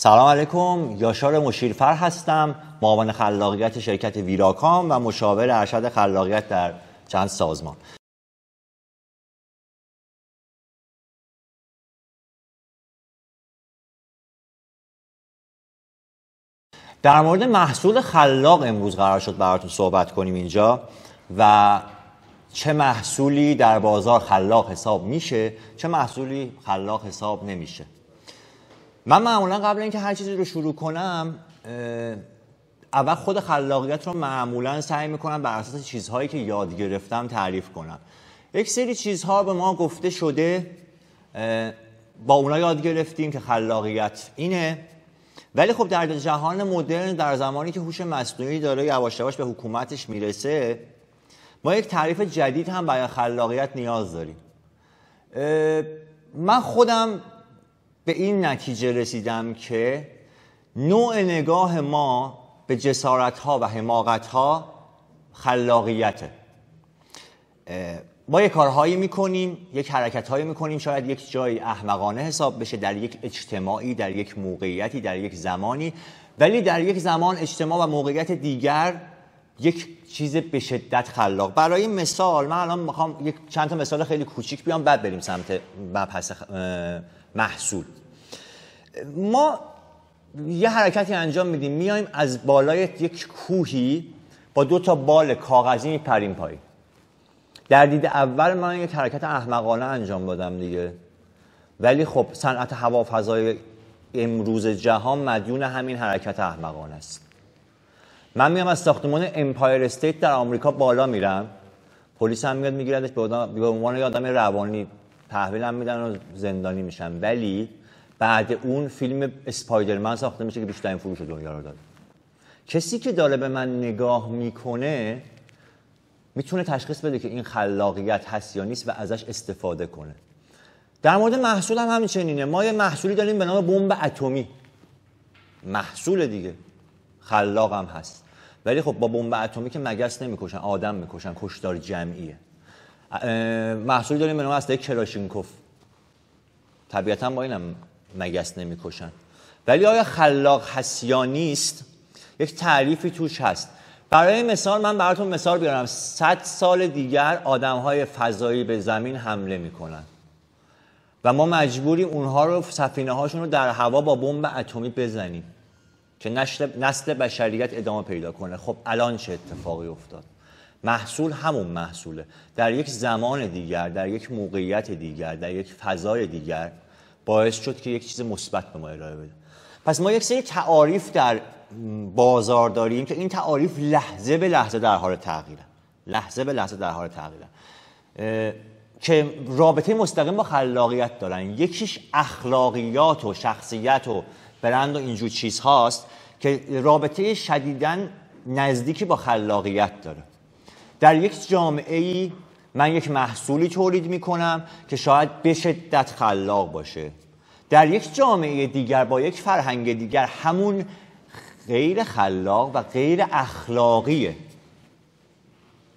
سلام علیکم، یاشار مشیرفر هستم، معاون خلاقیت شرکت ویراکام و مشاور ارشد خلاقیت در چند سازمان. در مورد محصول خلاق امروز قرار شد براتون صحبت کنیم اینجا و چه محصولی در بازار خلاق حساب میشه، چه محصولی خلاق حساب نمیشه. من معمولا قبل اینکه هر چیزی رو شروع کنم اول خود خلاقیت رو معمولا سعی میکنم بر اساس چیزهایی که یاد گرفتم تعریف کنم. یک سری چیزها به ما گفته شده، با اونا یاد گرفتیم که خلاقیت اینه، ولی خب در جهان مدرن، در زمانی که هوش مصنوعی داره یواش یواش به حکومتش میرسه، ما یک تعریف جدید هم برای خلاقیت نیاز داریم. من خودم به این نتیجه رسیدم که نوع نگاه ما به جسارت‌ها و حماقت‌ها خلاقیته. ما یک کارهایی میکنیم، یک حرکت‌هایی میکنیم، شاید یک جایی احمقانه حساب بشه در یک اجتماعی، در یک موقعیتی، در یک زمانی، ولی در یک زمان، اجتماع و موقعیت دیگر یک چیز به شدت خلاق. برای مثال من الان میخوام چند تا مثال خیلی کوچیک بیام، بعد بریم سمت مبحث محصول. ما یه حرکتی انجام میدیم، میایم از بالای یک کوهی با 2 تا بال کاغذی میپریم پایین. در دید اول من یک حرکت احمقانه انجام دادم دیگه، ولی خب صنعت هوافضای امروز جهان مدیون همین حرکت احمقانه است. من میام از ساختمان امپایر استیت در آمریکا بالا میرم، پلیس هم میاد میگیردش، به عنوان آدم روانی تحویلم میدن و زندانی میشم، ولی بعد اون فیلم اسپایدرمن ساخته میشه که بیشترین فروش دنیا رو داره. کسی که داره به من نگاه میکنه میتونه تشخیص بده که این خلاقیت هست یا نیست و ازش استفاده کنه. در مورد محصول هم همینچنینه. ما یه محصولی داریم به نام بمب اتمی. محصول دیگه، خلاق هم هست، ولی خب با بمب اتمی که مگس نمیکشن، آدم میکشن، کشتار جمعیه. محصولی داریم به نام اسلحه کلاشینکوف. طبیعتا با اینم مگس نمیکشن، ولی آیا خلاق هست یا نیست؟ یک تعریفی توش هست. برای مثال من براتون مثال بیارم. 100 سال دیگر آدم‌های فضایی به زمین حمله میکنن و ما مجبوریم اونها رو، سفینه‌هاشون رو در هوا با بمب اتمی بزنیم که نسل بشریت ادامه پیدا کنه. خب الان چه اتفاقی افتاد؟ محصول همون محصوله، در یک زمان دیگر، در یک موقعیت دیگر، در یک فضای دیگر باعث شد که یک چیز مثبت به ما ارائه بده. پس ما یک سری تعاریف در بازار داریم که این تعاریف لحظه به لحظه در حال تغییره. لحظه به لحظه در حال تغییره که رابطه مستقیم با خلاقیت دارن. یکیش اخلاقیات و شخصیت و برند و اینجور چیزهاست که رابطه شدیداً نزدیکی با خلاقیت داره. در یک جامعه‌ای من یک محصولی تولید میکنم که شاید به شدت خلاق باشه، در یک جامعه دیگر با یک فرهنگ دیگر همون غیر خلاق و غیر اخلاقیه.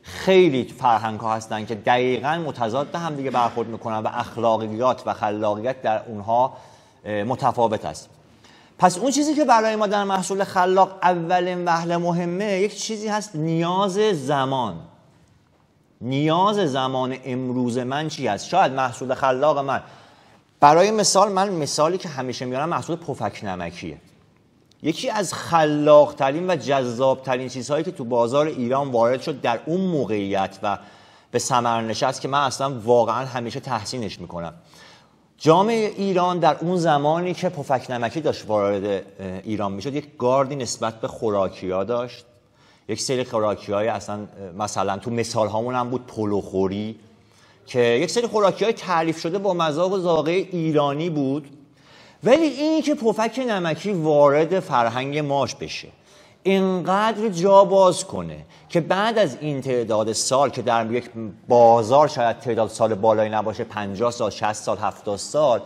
خیلی فرهنگ ها هستن که دقیقاً متضاد هم دیگه برخورد میکنن و اخلاقیات و خلاقیت در اونها متفاوت است. پس اون چیزی که برای ما در محصول خلاق اولین وهله مهمه، یک چیزی هست نیاز زمان. نیاز زمان امروز من چی هست؟ شاید محصول خلاق من، برای مثال، من مثالی که همیشه میارم محصول پفک نمکیه. یکی از خلاق‌ترین و جذاب‌ترین چیزهایی که تو بازار ایران وارد شد در اون موقعیت و به ثمر نشست که من اصلا واقعا همیشه تحسینش میکنم. جامعه ایران در اون زمانی که پفک نمکی داشت وارد ایران میشد، یک گاردی نسبت به خوراکی‌ها داشت. یک سری خوراکی‌های اصلا مثلا تو مثال هامون هم بود پلوخوری، که یک سری خوراکی‌های تعریف شده با مذاق و ذائقه ایرانی بود، ولی این که پفک نمکی وارد فرهنگ ماش بشه، اینقدر جا باز کنه که بعد از این تعداد سال که در یک بازار شاید تعداد سال بالایی نباشه، 50 سال، 60 سال، 70 سال،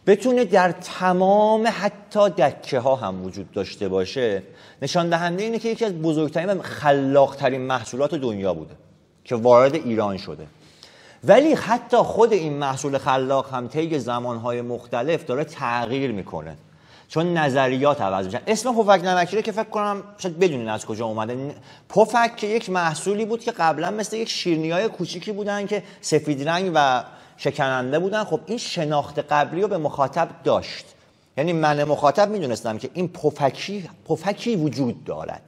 بتونه در تمام حتی دکه ها هم وجود داشته باشه، نشان دهنده اینه که یکی از بزرگترین و خلاقترین محصولات دنیا بوده که وارد ایران شده. ولی حتی خود این محصول خلاق هم طی زمانهای مختلف داره تغییر میکنه. چون نظریات عوض میشن. اسم پفک نمکی رو که فکر کنم شاید بدونین از کجا اومده. پفک که یک محصولی بود که قبلا مثل یک شیرینی‌های کوچیکی بودن که سفید رنگ و شکننده بودن. خب این شناخت قبلی رو به مخاطب داشت، یعنی من مخاطب میدونستم که این پفکی وجود دارد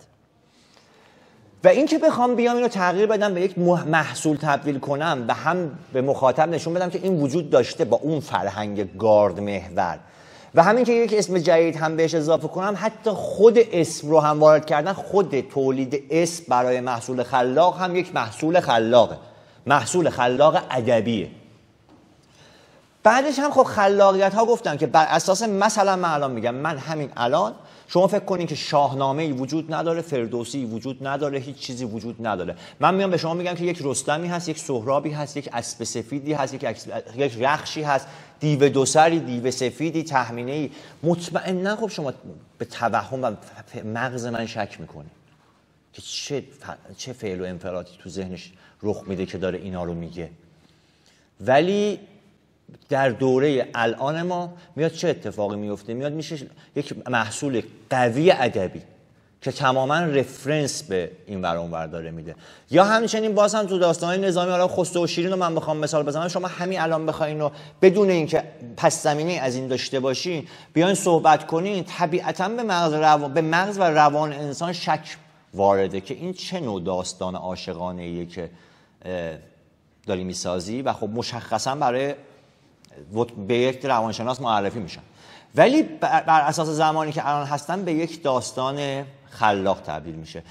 و این که بخوام بیام اینو تغییر بدم به یک محصول تبدیل کنم و هم به مخاطب نشون بدم که این وجود داشته با اون فرهنگ گارد محور و همین که یک اسم جدید هم بهش اضافه کنم، حتی خود اسم رو هم وارد کردن، خود تولید اسم برای محصول خلاق هم یک محصول خلاقه، محصول خلاق ادبیه. بعدش هم خب خلاقیت ها گفتم که بر اساس مثلا من الان میگم من همین الان شما فکر کنین که شاهنامه‌ای وجود نداره، فردوسی وجود نداره، هیچ چیزی وجود نداره. من میام به شما میگم که یک رستمی هست، یک سهرابی هست، یک اسب سفیدی هست، یک رخشی هست، دیو دوسری، دیو سفیدی، تهمینه‌ای. مطمئنا خب شما به توهم و مغز من شک میکنید که چه فعل و انفعالاتی تو ذهنش رخ میده که داره اینا رو میگه. ولی در دوره الان ما میاد چه اتفاقی میفته؟ میاد میشه یک محصول قوی ادبی که تماما رفرنس به این ور اون ور داره میده. یا همچنین باز هم تو داستان‌های نظامی، حالا خسرو و شیرین رو من بخوام مثال بزنم، شما همین الان بخواین و بدون اینکه پس زمینه از این داشته باشین بیاین صحبت کنین، طبیعتاً به مغز و روان انسان شک وارده که این چه نوع داستان عاشقانه‌ایه که داری میسازی و خب مشخصاً برای به یک روانشناس معرفی میشن، ولی بر اساس زمانی که الان هستن به یک داستان خلاق تبدیل میشه.